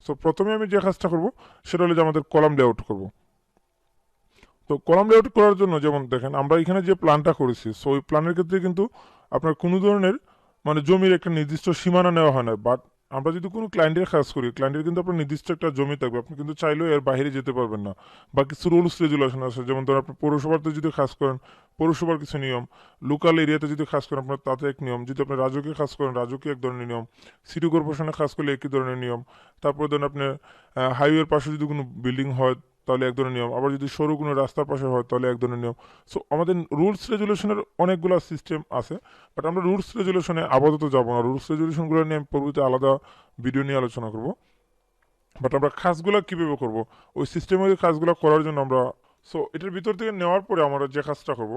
So প্রথমে আমি যে কাজটা করব সেটা হলো যে আমাদের কলাম লেআউট করব। তো কলাম লেআউট করার জন্য যেমন দেখেন আমরা এখানে যে প্ল্যানটা করেছি, সো ওই প্ল্যানের ক্ষেত্রে কিন্তু আপনার কোনো ধরনের মানে জমির একটা নির্দিষ্ট সীমানা নেওয়া হয় না। বাট আমরা যদি কোনো ক্লায়েন্টের কাজ করি, ক্লায়েন্টের কিন্তু আপনার নির্দিষ্ট একটা জমি থাকবে, আপনি কিন্তু চাইলেও এর বাইরে যেতে পারবেন না। বা কিছু রুলস রেগুলেশন আছে, যেমন ধরুন আপনি পৌরসভাতে যদি কাজ করেন পৌরসভার কিছু নিয়ম, লোকাল এরিয়াতে যদি কাজ করেন আপনার তাতে এক নিয়ম, যদি আপনি রাজুকে কাজ করেন রাজুকে এক ধরনের নিয়ম, সিটি কর্পোরেশনে কাজ করলে একই ধরনের নিয়ম। তারপরে ধরুন আপনি হাইওয়ের পাশে যদি কোনো বিল্ডিং হয় তাহলে এক ধরনের নিয়ম, আবার যদি সরু কোনো রাস্তার পাশে হয় তাহলে এক ধরনের নিয়ম। সো আমাদের রুলস রেজুলেশনের অনেকগুলো সিস্টেম আছে, বাট আমরা রুলস রেজুলেশনে আপাতত যাব না। রুলস রেজুলেশনগুলো নিয়ে আমি পরবর্তীতে আলাদা ভিডিও নিয়ে আলোচনা করব। বাট আমরা কাজগুলো কীভাবে করব, ওই সিস্টেমের কাজগুলো করার জন্য আমরা, সো এটার ভিতর থেকে নেওয়ার পরে আমরা যে কাজটা করব,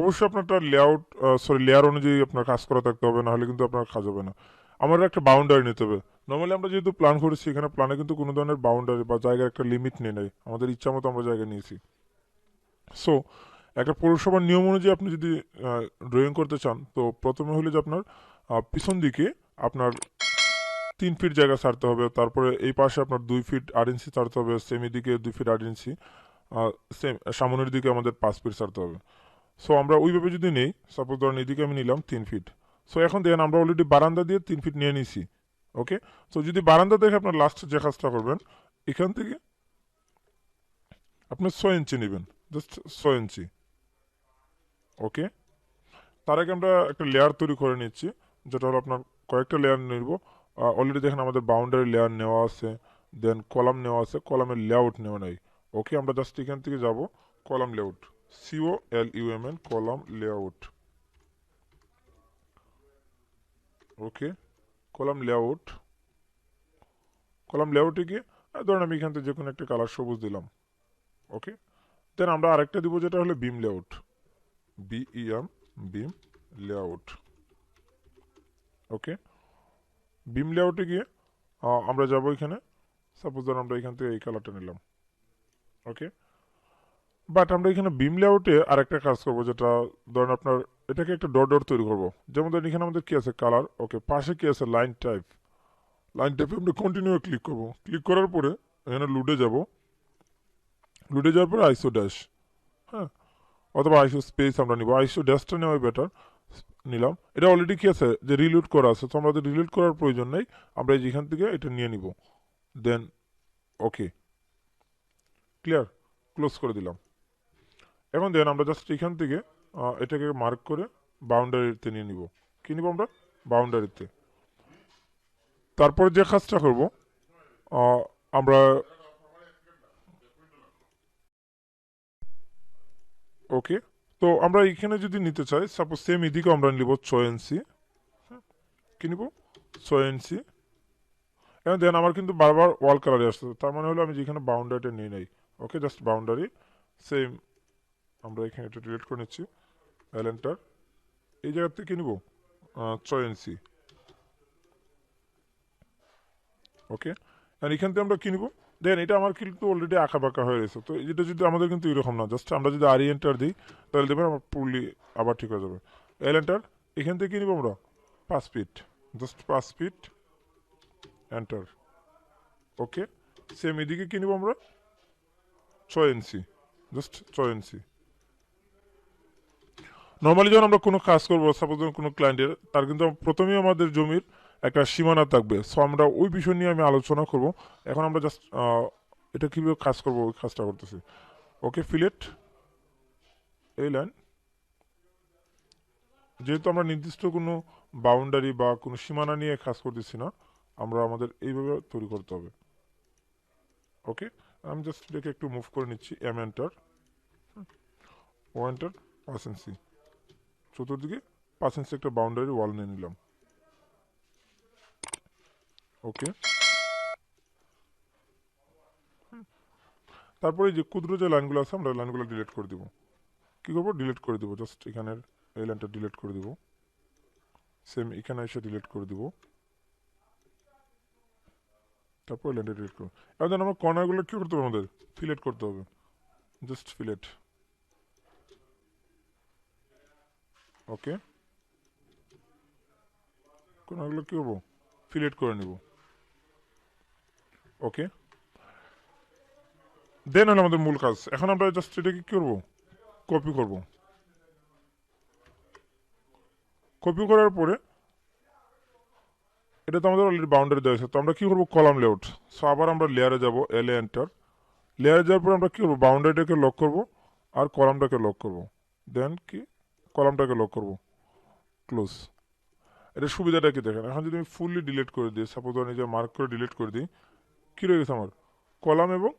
অবশ্যই আপনার একটা লেআউট লেয়ার অনুযায়ী আপনার কাজ করা থাকতে হবে, নাহলে কিন্তু আপনার কাজ হবে না। আমাদের একটা বাউন্ডারি নিতে হবে। নর্মালি আমরা যেহেতু প্ল্যান করেছি, এখানে প্ল্যানে কিন্তু কোনো ধরনের বাউন্ডারি বা জায়গার একটা লিমিট নেই নাই, আমাদের ইচ্ছা মতো আমরা জায়গা নিয়েছি। সো একটা পৌরসভার নিয়ম অনুযায়ী আপনি যদি ড্রয়িং করতে চান, তো প্রথমে হলে যে আপনার পিছন দিকে আপনার 3 ফিট জায়গা ছাড়তে হবে, তারপরে এই পাশে আপনার 2 ফিট 8 ইঞ্চি ছাড়তে হবে, সেম এদিকে 2 ফিট 8 ইঞ্চি, সেম সামনের দিকে আমাদের 5 ফিট ছাড়তে হবে। সো আমরা ওইভাবে যদি নেই, সাপোজ ধরেন এদিকে আমি নিলাম 3 ফিট। সো এখন দেখেন আমরা অলরেডি বারান্দা দিয়ে 3 ফিট নিয়ে নিছি। ওকে, সো যদি বারান্দা দেখে আপনার লাস্ট যে কাজটা করবেন, এখান থেকে আপনি 6 ইঞ্চি নেবেন, জাস্ট 6 ইঞ্চি। ওকে, তার আগে আমরা একটা লেয়ার তৈরি করে নিচ্ছি, যেটা হলো আপনার কয়েকটা লেয়ার নেব। অলরেডি দেখেন আমাদের বাউন্ডারি লেয়ার নেওয়া আছে, দেন কলাম নেওয়া আছে, কলামের লেআউট নেওয়া নাই। ওকে, আমরা জাস্ট এখান থেকে যাব column layout, COLUMN, column layout. Okay, column layout, column লেআউটে গিয়ে ধরেন আমি এখান থেকে যে কোনো একটা কালার সবুজ দিলাম। ওকে, দেন আমরা আরেকটা দিব যেটা হলো BEM layout, BEM, BEM layout. Okay, BEM লেআউটে গিয়ে আমরা যাব এখানে, সাপোজ ধরুন আমরা এখান থেকে এই কালারটা নিলাম। ওকে, বাট আমরা এখানে বিম লেআউটে আরেকটা কাজ করবো, যেটা ধরেন আপনার এটাকে একটা ডট ডট তৈরি করবো। যেমন ধরেন এখানে আমাদের কি আছে কালার, ওকে, পাশে কি আছে লাইন টাইপ। লাইন টাইপে আমরা কন্টিনিউ ক্লিক করবো, ক্লিক করার পরে এখানে লুডে যাব, লুডে যাওয়ার পরে আইসো ড্যাশ, হ্যাঁ, অথবা আইসো স্পেস আমরা নিব, আইসো ড্যাশটা নেওয়াই বেটার। নিলাম, এটা অলরেডি কি আছে যে রিলোড করা আছে, তো আমাদের রিলোড করার প্রয়োজন নেই, আমরা যেখান থেকে এটা নিয়ে নিব। দেন ওকে, ক্লিয়ার, ক্লোজ করে দিলাম। এখন দেন আমরা জাস্ট এখান থেকে এটাকে মার্ক করে বাউন্ডারিতে নিয়ে নিব। কি নিব আমরা? বাউন্ডারিতে। তারপরে যে কাজটা করব, আমরা ওকে, তো আমরা এখানে যদি নিতে চাই, সাপোজ সেম এদিকে আমরা নিব 6 ইঞ্চি। কি নিব? 6 ইঞ্চি। এখন দেন আমার কিন্তু বারবার ওয়াল কালারে আসছে, তার মানে হলো আমি যেখানে বাউন্ডারিটা নিয়ে নেই। ওকে, জাস্ট বাউন্ডারি সেম, আমরা এখানে এটা ডিলিট করে নিচ্ছি, এন্টার। এই জায়গা থেকে কি নিব? 6 ইঞ্চি। ওকে, আর এখান থেকে আমরা কি নিব? দেন এটা আমার কিন্তু অলরেডি আঁকা বাঁকা হয়ে গেছে, তো এটা যদি আমাদের কিন্তু এরকম না, জাস্ট আমরা যদি আর এন্টার দিই তাহলে দেখবেন আমার পুরলি আবার ঠিক হয়ে যাবে। এন্টার, এখান থেকে কি নিব আমরা? 5 ফিট, জাস্ট 5 ফিট, এন্টার। ওকে, সেম এদিকে কি নিব আমরা? 6 ইঞ্চি, জাস্ট 6 ইঞ্চি। নর্মালি যখন আমরা কোনো কাজ করবো, সাপোজ কোনো ক্লায়েন্টের, তার কিন্তু প্রথমেই আমাদের জমির একটা সীমানা থাকবে, সো আমরা ওই বিষয় নিয়ে আমি আলোচনা করব। এখন আমরা জাস্ট এটা কীভাবে কাজ করবো ওই কাজটা করতেছি। ওকে, ফিলেট এই লাইন, যেহেতু আমরা নির্দিষ্ট কোনো বাউন্ডারি বা কোনো সীমানা নিয়ে কাজ করতেছি না, আমরা আমাদের এইভাবে তৈরি করতে হবে। ওকে, আমি জাস্ট এটাকে একটু মুভ করে নিচ্ছি, এন্টার, এন্টার, 5 ইঞ্চি, চতুর্দিকে 5 ইঞ্চি একটা বাউন্ডারি ওয়াল নিয়ে নিলাম। ওকে, তারপরে যে ক্ষুদ্র যে লাইনগুলো আছে আমরা লাইনগুলো ডিলিট করে দিব। কী করবো, ডিলিট করে দেবো। জাস্ট এখানের এই লাইনটা ডিলিট করে দেবো। সেম এখানে এসে ডিলিট করে দেবো, তারপর লাইনটা ডিলিট করবো। এবার দেন আমরা কর্নারগুলো কী করতে হবে, আমাদের ফিলেট করতে হবে। জাস্ট ফিলেট, ওকে। কর্নারগুলো কী করবো, ফিলেট করে নেব, ওকে। দেন হলো আমাদের মূল কাজ। এখন আমরা জাস্ট এটাকে কী করবো, কপি করব। কপি করার পরে এটা তো আমাদের অলরেডি বাউন্ডারি দেওয়া আছে, তো আমরা কী করবো, কলাম লেআউট। সো আবার আমরা লেয়ারে যাব, এলে এন্টার। লেয়ারে যাওয়ার পরে আমরা কী করবো, বাউন্ডারিটাকে লক করব আর কলামটাকে লক করব। দেন কি, কলামটাকে লক করব, ক্লোজ। এটা সুবিধাটা কি দেখেন, এখন যদি আমি ফুললি ডিলিট করে দিই, সাপোজ আমি নিজে মার্ক করে ডিলিট করে দিই, কী রয়ে গেছে আমার, কলাম এবং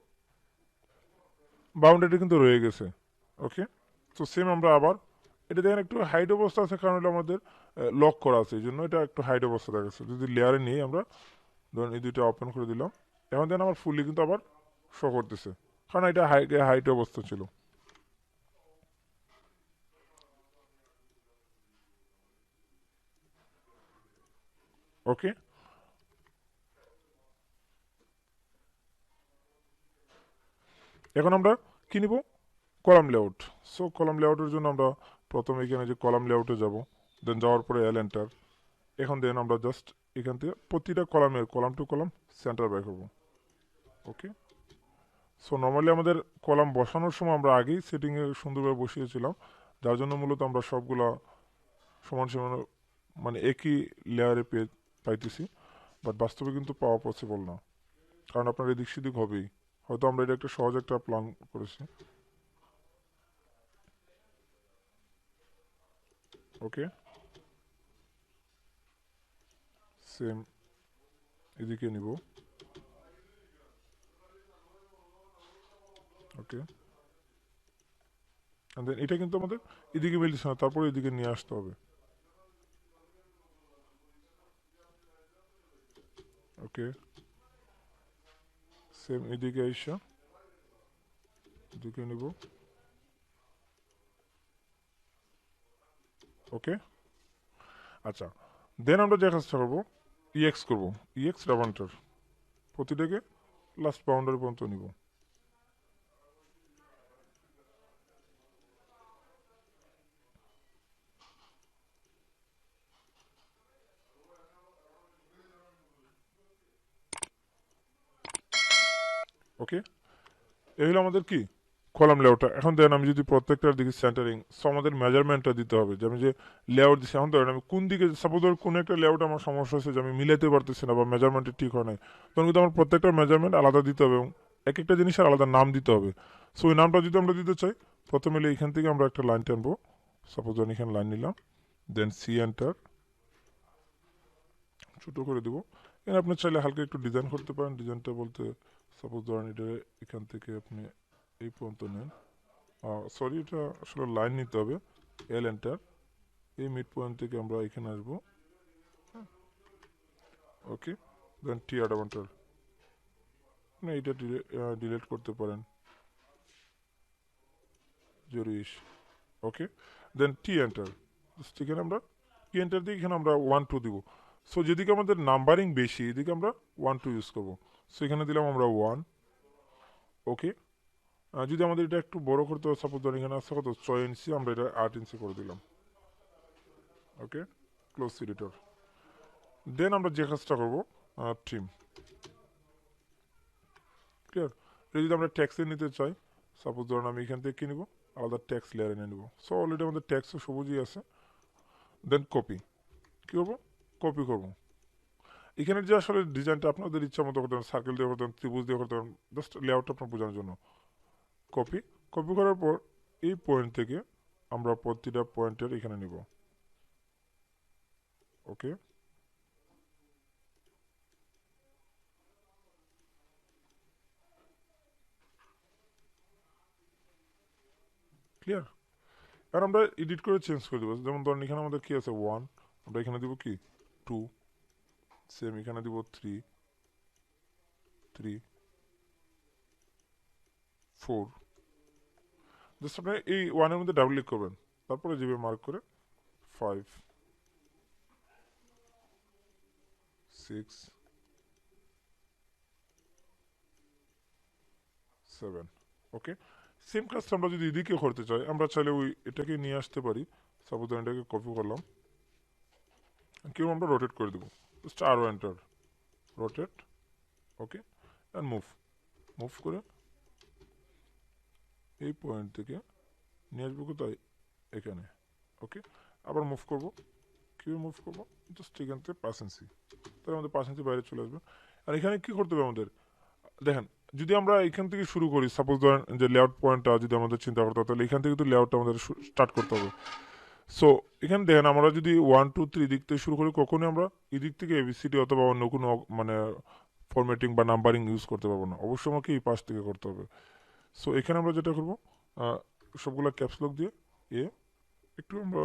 বাউন্ডারি কিন্তু রয়ে গেছে, ওকে। তো সেম আমরা আবার এটা দেখেন একটু হাইড অবস্থা আছে, কারণ এটা আমাদের লক করা আছে, এই জন্য এটা একটু হাইড অবস্থা দেখাচ্ছে। যদি লেয়ারে নিয়ে আমরা ধরুন এই দুইটা ওপেন করে দিলাম, এখন দেন আমার ফুললি কিন্তু আবার শো করতেছে, কারণ এটা হাইট অবস্থা ছিল, ওকে। এখন আমরা কি নিব, কলাম লেআউট। সো কলাম লেআউটের জন্য আমরা প্রথমে এখানে যে কলাম লেআউটে যাব, দেন যাওয়ার পরে এল এন্টার। এখন দেন আমরা জাস্ট এখান থেকে প্রতিটা কলামের কলাম টু কলাম সেন্টার বের করব, ওকে। সো নর্মালি আমাদের কলাম বসানোর সময় আমরা আগেই সেটিংয়ে সুন্দরভাবে বসিয়েছিলাম, যার জন্য মূলত আমরা সবগুলা সমান সমান মানে একই লেয়ারে পাইতেছি। বাট বাস্তবে কিন্তু পাওয়া পসিবল না, কারণ আপনার এদিক সেদিক হবেই। হয়তো আমরা এটা একটা সহজ একটা প্ল্যান করেছি, ওকে। সেম এদিকে নিব, ওকে। দেন এটা কিন্তু আমাদের এদিকে মিলছে না, তারপরে এদিকে নিয়ে আসতে হবে, ওকে। সেম এদিকে এসে এদিকে নিব, ওকে। আচ্ছা, দেন আমরা যে কাজটা করবো, ইএক্স করবো, ইএক্স রাবান্টার প্রতিটাকে লাস্ট বাউন্ডারি পর্যন্ত নিব, ওকে। এই হলো আমাদের কি, কলাম লেআউটটা। এখন দেন আমি যদি প্রত্যেকটার দিকে সেন্টারিং, সো আমাদের মেজারমেন্টটা দিতে হবে, যে আমি যে লেআউট দিচ্ছি, এখন ধরেন আমি কোন দিকে, সাপোজ ধর কোনো একটা লেআউট আমার সমস্যা হচ্ছে, যে আমি মিলাতে পারতেছি না বা মেজারমেন্টটা ঠিক হয় নাই, তখন কিন্তু আমার প্রত্যেকটা মেজারমেন্ট আলাদা দিতে হবে এবং এক একটা জিনিসের আলাদা নাম দিতে হবে। সো ওই নামটা যদি আমরা দিতে চাই, প্রথমে এখান থেকে আমরা একটা লাইন টানবো, সাপোজ ধরেন এখানে লাইন নিলাম, দেন সি এন্টার, ছোটো করে দেবো। এখানে আপনি চাইলে হালকা একটু ডিজাইন করতে পারেন। ডিজাইনটা বলতে সাপোজ ধরেন এটা এখান থেকে আপনি এই পর্যন্ত নেন, সরি এটা আসলে লাইন নিতে হবে, এল এন্টার। এই মিড পয়েন্ট থেকে আমরা এখানে আসবো, ওকে। দেন টি অ্যাডাভান্টার, না এটা ডিলিট করতে পারেন, 0 ওকে। দেন টি এন্টার, এখানে আমরা টি এন্টার দিয়ে এখানে আমরা 1 2 দিব। সো যেদিকে আমাদের নাম্বারিং বেশি এদিকে আমরা 1 2 ইউজ করবো। সো এখানে দিলাম আমরা 1, ওকে। যদি আমাদের এটা একটু বড় করতে হয়, সাপোজ ধরেন এখানে আসছে কত 6 ইঞ্চি, আমরা এটা 8 ইঞ্চি করে দিলাম, ওকে। Close editor. দেন আমরা যে কাজটা করবো, ট্রিম, ক্লিয়ার। এটা যদি আমরা ট্যাক্সে নিতে চাই, সাপোজ ধরুন আমি এখান থেকে কি নিব, আলাদা ট্যাক্স লেয়ারে নিয়ে নেবো। সো অলরেডি আমাদের ট্যাক্সও সবুজই আছে। দেন কপি, কী করবো, কপি করবো। এখানে যে আসলে ডিজাইনটা আপনাদের ইচ্ছা মতো করতে পারেন, সার্কেল দিয়ে করতে পারেন, ত্রিভুজ দিয়ে করতে পারেন, জাস্ট লেআউটটা আপনার বোঝানোর জন্য। কপি, কপি করার পর এই পয়েন্ট থেকে আমরা প্রতিটা পয়েন্টের এখানে নিব, ওকে। ক্লিয়ার। আর আমরা এডিট করে চেঞ্জ করে দেবো। যেমন ধরেন এখানে আমাদের কি আছে 1, আমরা এখানে দিব কি 2, সেম এখানে দিব 3 3 4। জাস্ট আপনি এই ওয়ানের মধ্যে ডাবল ক্লিক করবেন, তারপরে যেভাবে মার্ক করে 5 6 7। ওকে, সেম কাজটা আমরা যদি এদিকে করতে চাই, আমরা চাইলে ওই এটাকে নিয়ে আসতে পারি। সাপোজ এটাকে কপি করলাম, কেউ আমরা রোটেট করে দেবো, জাস্ট আরও enter, rotate. Okay, and move, move করে এই পয়েন্ট থেকে নিয়ে আসবো কোথায়, এখানে। ওকে, আবার মুভ করব, কীভাবে মুভ করবো, জাস্ট এখান থেকে 5 ইঞ্চি, তাহলে আমাদের 5 ইঞ্চি বাইরে চলে আসবে। আর এখানে কী করতে হবে আমাদের, দেখেন, যদি আমরা এখান থেকে শুরু করি, সাপোজ ধরেন যে লেআউট পয়েন্টটা যদি আমাদের চিন্তা করতে হয়, তাহলে এখান থেকে তো লেআউটটা আমাদের স্টার্ট করতে হবে। সো এখানে দেখেন, আমরা যদি 1 2 3 দিক থেকে শুরু করি, কখনোই আমরা এদিক থেকে এবিসিডি অথবা অন্য কোনো মানে ফরম্যাটিং বা নাম্বারিং ইউজ করতে পারবো না, অবশ্যই আমাকে এই পাশ থেকে করতে হবে। সো এখানে আমরা যেটা করবো, সবগুলো ক্যাপসলক দিয়ে এ একটু আমরা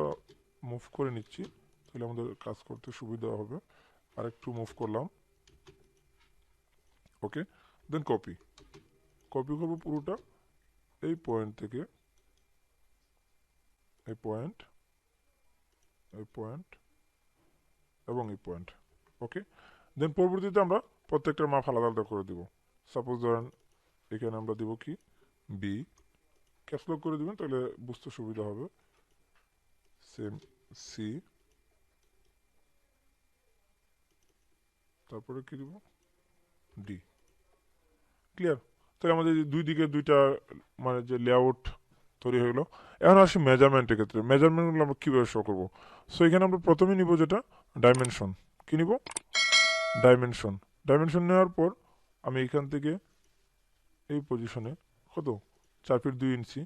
মুভ করে নিচ্ছি, তাহলে আমাদের কাজ করতে সুবিধা হবে। আর একটু মুভ করলাম, ওকে, দেন কপি, কপি করবো পুরোটা এই পয়েন্ট থেকে, এই পয়েন্ট, এই পয়েন্ট এবং এই পয়েন্ট। ওকে, দেন পরবর্তীতে আমরা প্রত্যেকটার মাপ আলাদা আলাদা করে দিব। সাপোজ ধরেন এখানে আমরা দিব কি বি, ক্যাপসলক করে দিবেন, তাহলে বুঝতে সুবিধা হবে। সেম সি, তারপরে কি দিব, ডি। ক্লিয়ার? তাহলে আমাদের দুই দিকে দুইটা মানে যে লেআউট তৈরি হয়ে গেলো। এখন আসি মেজারমেন্টের ক্ষেত্রে, মেজারমেন্টগুলো আমরা কীভাবে শো করবো। সো এখানে আমরা প্রথমে নিব যেটা ডাইমেনশন, কী নিব, ডাইমেনশন। ডাইমেনশন নেওয়ার পর আমি এখান থেকে এই পজিশনে কত, 4 ফিট 2 ইঞ্চি।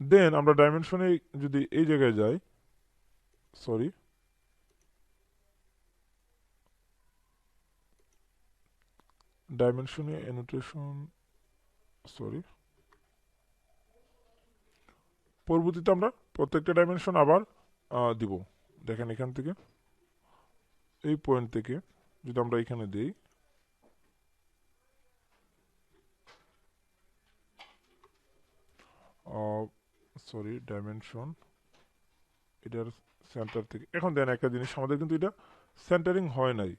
দেন আমরা ডাইমেনশনে যদি এই জায়গায় যাই, সরি, ডাইমেনশনে অ্যানোটেশন, সরি, পরবর্তীতে আমরা প্রত্যেকটা ডাইমেনশন আবার দিব। দেখেন এখান থেকে এই পয়েন্ট থেকে যদি আমরা এখানে দিই, সরি, ডাইমেনশন এটার সেন্টার থেকে, এখন দেন একটা জিনিস, আমাদের কিন্তু এটা সেন্টারিং হয় নাই,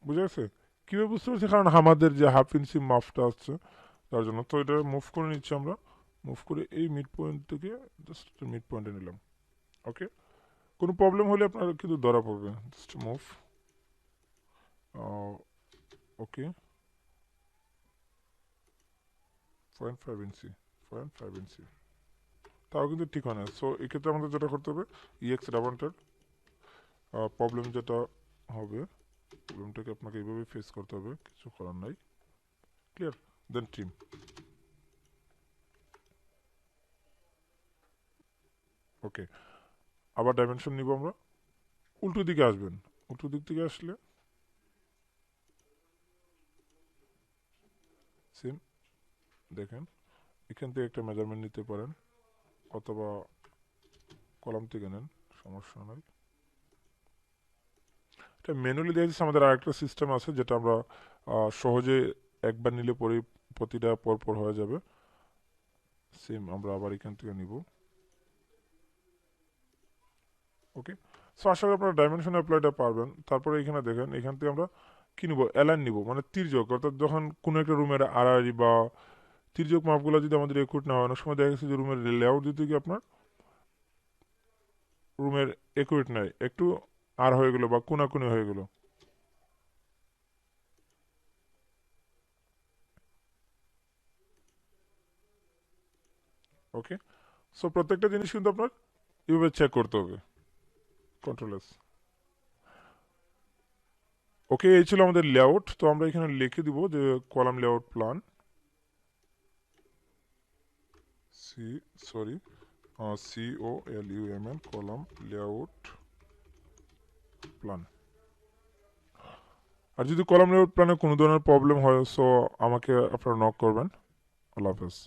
বুঝে গেছে? কীভাবে বুঝতে পারছি, কারণ আমাদের যে 1/2 ইঞ্চি মাপটা আসছে তার জন্য। তো এটা মুভ করে নিচ্ছি আমরা, মুভ করে এই মিড পয়েন্ট থেকে জাস্ট মিড পয়েন্টে নিলাম। ওকে, কোনো প্রবলেম হলে আপনার কিন্তু ধরা পড়বে, জাস্ট মুভ। ওকে, 0.5 ইঞ্চি, 0.5 ইঞ্চি, তাও কিন্তু ঠিক হয় না। সো এক্ষেত্রে আমাদের যেটা করতে হবে, ইএক্স ডাবন্টেড, প্রবলেম যেটা হবে, প্রবলেমটাকে আপনাকে এইভাবে ফেস করতে হবে, কিছু করার নাই। ক্লিয়ার? দেন ট্রিম। ওকে, আবার ডাইমেনশন নিব আমরা, উল্টো দিকে আসবেন, উল্টো দিক থেকে আসলে সেম, দেখেন এখান থেকে একটা মেজারমেন্ট নিতে পারেন অথবা কলাম থেকে নেন, সমস্যা নাই। এটা ম্যানুয়ালি দিয়ে দিচ্ছে, আমাদের আরেকটা সিস্টেম আছে যেটা আমরা সহজে একবার নিলে পরে প্রতিটা পর হয়ে যাবে। সেম আমরা আবার এখান থেকে নিব। ওকে, সো আশা করি আপনারা ডাইমেনশন অ্যাপ্লাইটা পারবেন। তারপরে এখানে দেখেন, এখান থেকে আমরা কী নিব, অ্যালাইন নিব, মানে তির্যক, অর্থাৎ যখন কোনো একটা রুমের আড়াআড়ি বা তির্যক মাপগুলো যদি আমাদের একুট না হয়, অনেক সময় দেখা গেছে যে রুমের লেআউট দিতে গিয়ে আপনার রুমের একুরেট নাই, একটু আর হয়ে গেলো বা কোনাকুনি হয়ে গেলো। ওকে, সো প্রত্যেকটা জিনিস কিন্তু আপনার এইভাবে চেক করতে হবে, কন্ট্রোল এস। ওকে, এই ছিল আমাদের লেআউট। তো আমরা এখানে লিখে দিব যে column layout plan, C, sorry, COLUMN, column layout plan. আর যদি কলাম লেআউট প্ল্যানে কোনো ধরনের প্রবলেম হয়, সো আমাকে আপনারা নক করবেন। আল্লাহ হাফেজ।